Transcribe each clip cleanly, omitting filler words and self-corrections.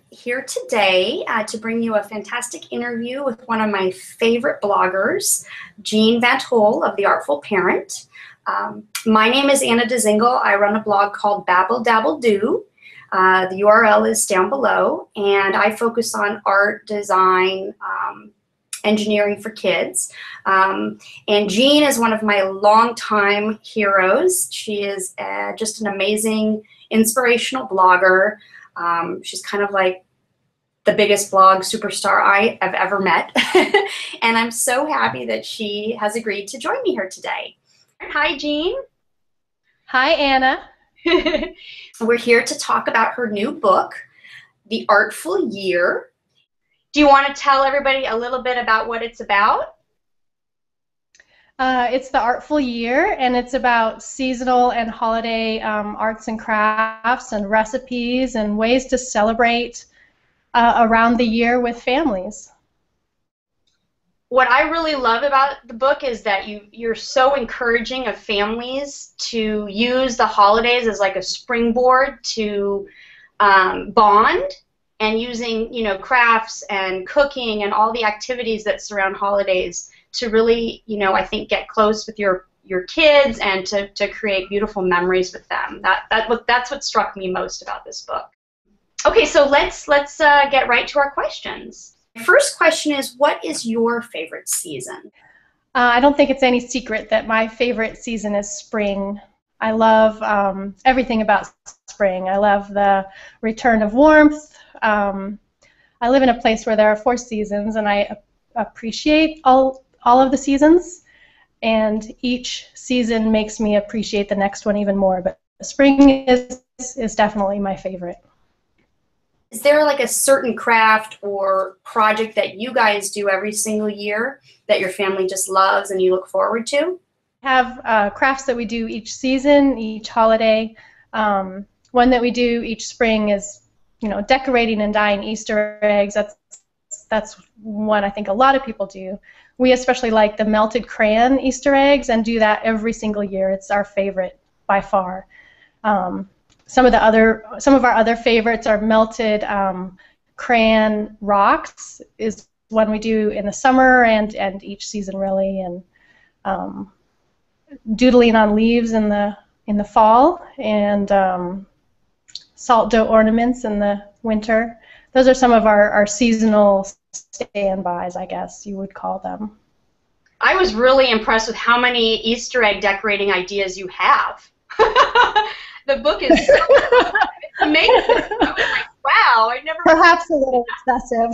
here today to bring you a fantastic interview with one of my favorite bloggers, Jean Van't Hul of The Artful Parent. My name is Anna DeZingle. I run a blog called Babble Dabble Do. The URL is down below, and I focus on art, design, engineering for kids. And Jean is one of my longtime heroes. She is just an amazing, inspirational blogger. She's kind of like the biggest blog superstar I have ever met. And I'm so happy that she has agreed to join me here today. Hi, Jean. Hi, Anna. We're here to talk about her new book, The Artful Year. Do you want to tell everybody a little bit about what it's about? It's The Artful Year, and it's about seasonal and holiday arts and crafts and recipes and ways to celebrate around the year with families. What I really love about the book is that you're so encouraging of families to use the holidays as like a springboard to bond, and using, you know, crafts and cooking and all the activities that surround holidays to really, you know, I think get close with your kids and to create beautiful memories with them. That's what struck me most about this book. Okay, so let's get right to our questions. First question is, what is your favorite season? I don't think it's any secret that my favorite season is spring. I love everything about spring. I love the return of warmth. I live in a place where there are 4 seasons, and I appreciate all of the seasons, and each season makes me appreciate the next one even more. But spring is definitely my favorite. Is there like a certain craft or project that you guys do every single year that your family just loves and you look forward to? Have crafts that we do each season, each holiday. One that we do each spring is, you know, decorating and dyeing Easter eggs. That's one I think a lot of people do. We especially like the melted crayon Easter eggs and do that every single year. It's our favorite by far. Some of our other favorites are melted crayon rocks is one we do in the summer and each season really, and doodling on leaves in the fall, and salt dough ornaments in the winter. Those are some of our seasonal standbys, I guess you would call them. I was really impressed with how many Easter egg decorating ideas you have. The book is so it's amazing. I was like, wow, I never. Perhaps a little excessive.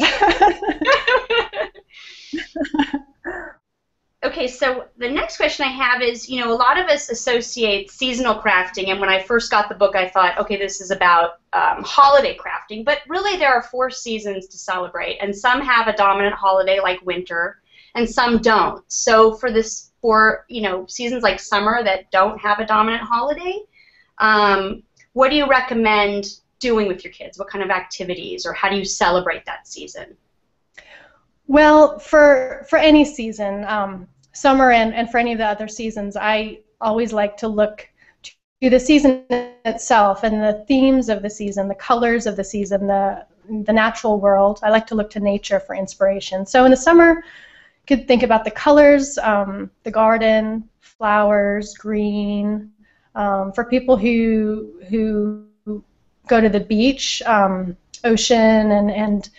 Okay, so the next question I have is, you know, a lot of us associate seasonal crafting, and when I first got the book, I thought, okay, this is about holiday crafting, but really there are 4 seasons to celebrate, and some have a dominant holiday like winter, and some don't. So for you know, seasons like summer that don't have a dominant holiday, what do you recommend doing with your kids? What kind of activities, or how do you celebrate that season? Well, for any season, summer and for any of the other seasons, I always like to look to the season itself and the themes of the season, the colors of the season, the natural world. I like to look to nature for inspiration. So in the summer, you could think about the colors, the garden, flowers, green. For people who go to the beach, ocean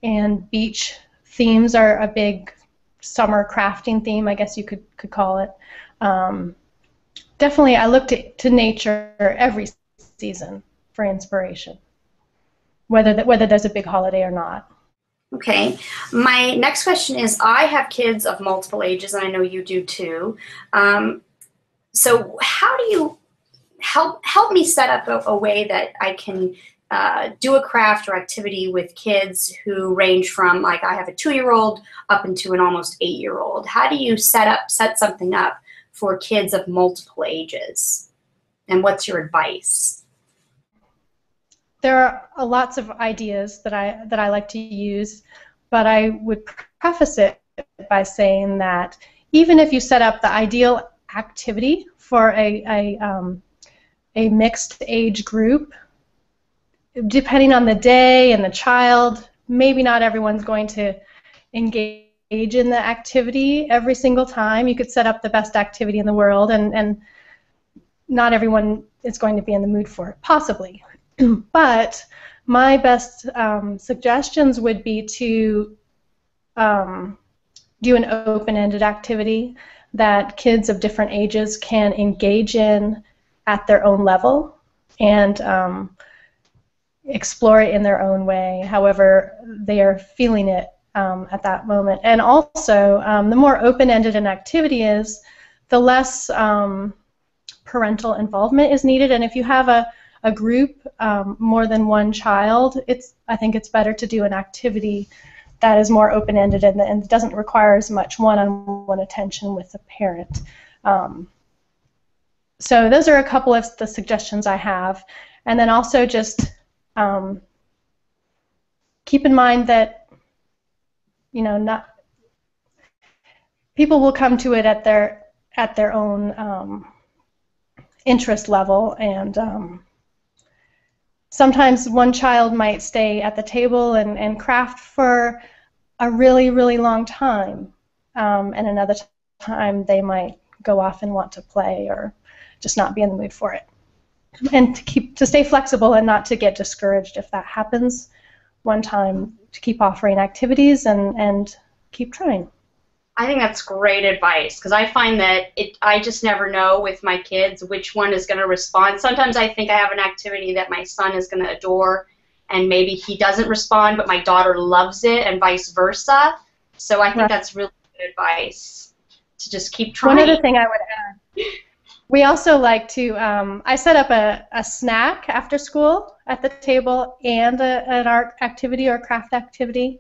and beach themes are a big summer crafting theme, I guess you could call it. Definitely, I look to nature every season for inspiration, whether there's a big holiday or not. Okay. My next question is, I have kids of multiple ages, and I know you do too. So how do you help me set up a way that I can do a craft or activity with kids who range from, like, I have a 2-year-old up into an almost 8-year-old. How do you set something up for kids of multiple ages? And what's your advice? There are lots of ideas that I like to use, but I would preface it by saying that even if you set up the ideal activity for a mixed age group, depending on the day and the child, maybe not everyone's going to engage in the activity every single time. You could set up the best activity in the world, and not everyone is going to be in the mood for it, possibly. But my best suggestions would be to do an open-ended activity that kids of different ages can engage in at their own level and explore it in their own way, however they are feeling it at that moment. And also, the more open-ended an activity is, the less parental involvement is needed. And if you have a group, more than one child, I think it's better to do an activity that is more open-ended and doesn't require as much one-on-one attention with the parent. So those are a couple of the suggestions I have. And then also just keep in mind that, you know, not people will come to it at their own interest level, and sometimes one child might stay at the table and craft for a really, really long time, and another time they might go off and want to play or just not be in the mood for it. And to stay flexible and not to get discouraged if that happens one time, to keep offering activities and keep trying. I think that's great advice, because I find that I just never know with my kids which one is going to respond. Sometimes I think I have an activity that my son is going to adore, and maybe he doesn't respond, but my daughter loves it, and vice versa. So I think that's really good advice, to just keep trying. One other thing I would add, we also like to, I set up a snack after school at the table and an art activity or craft activity.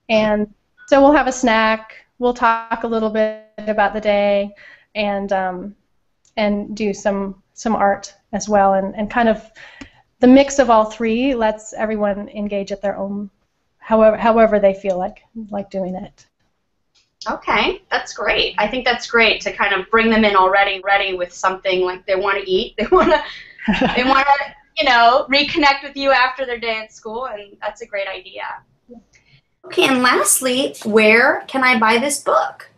And so we'll have a snack, we'll talk a little bit about the day, and do some art as well, and kind of the mix of all three lets everyone engage at their own, however they feel like doing it. Okay, that's great. I think that's great to kind of bring them in already ready with something like they want to eat. They want to, you know, reconnect with you after their day at school, and that's a great idea. Okay, and lastly, where can I buy this book?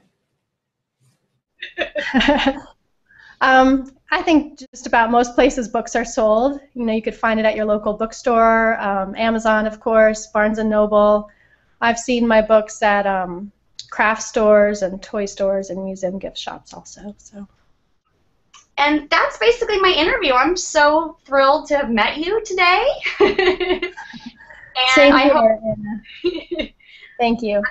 I think just about most places books are sold. You know, you could find it at your local bookstore, Amazon, of course, Barnes & Noble. I've seen my books at craft stores and toy stores and museum gift shops also. So. And that's basically my interview. I'm so thrilled to have met you today. And Same here, Anna. Thank you.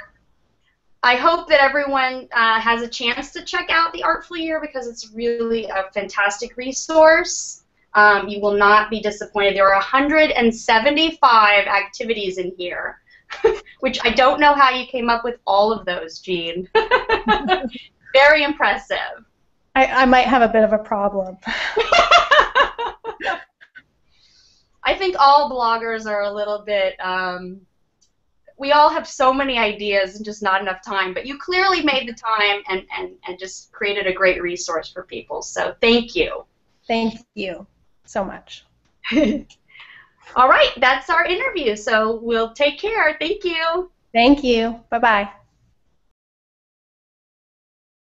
I hope that everyone has a chance to check out the Artful Year, because it's really a fantastic resource. You will not be disappointed. There are 175 activities in here, which I don't know how you came up with all of those, Jean. Very impressive. I might have a bit of a problem. I think all bloggers are a little bit, we all have so many ideas and just not enough time, but you clearly made the time and just created a great resource for people, so thank you. Thank you so much. All right, that's our interview, so we'll take care. Thank you. Thank you. Bye-bye.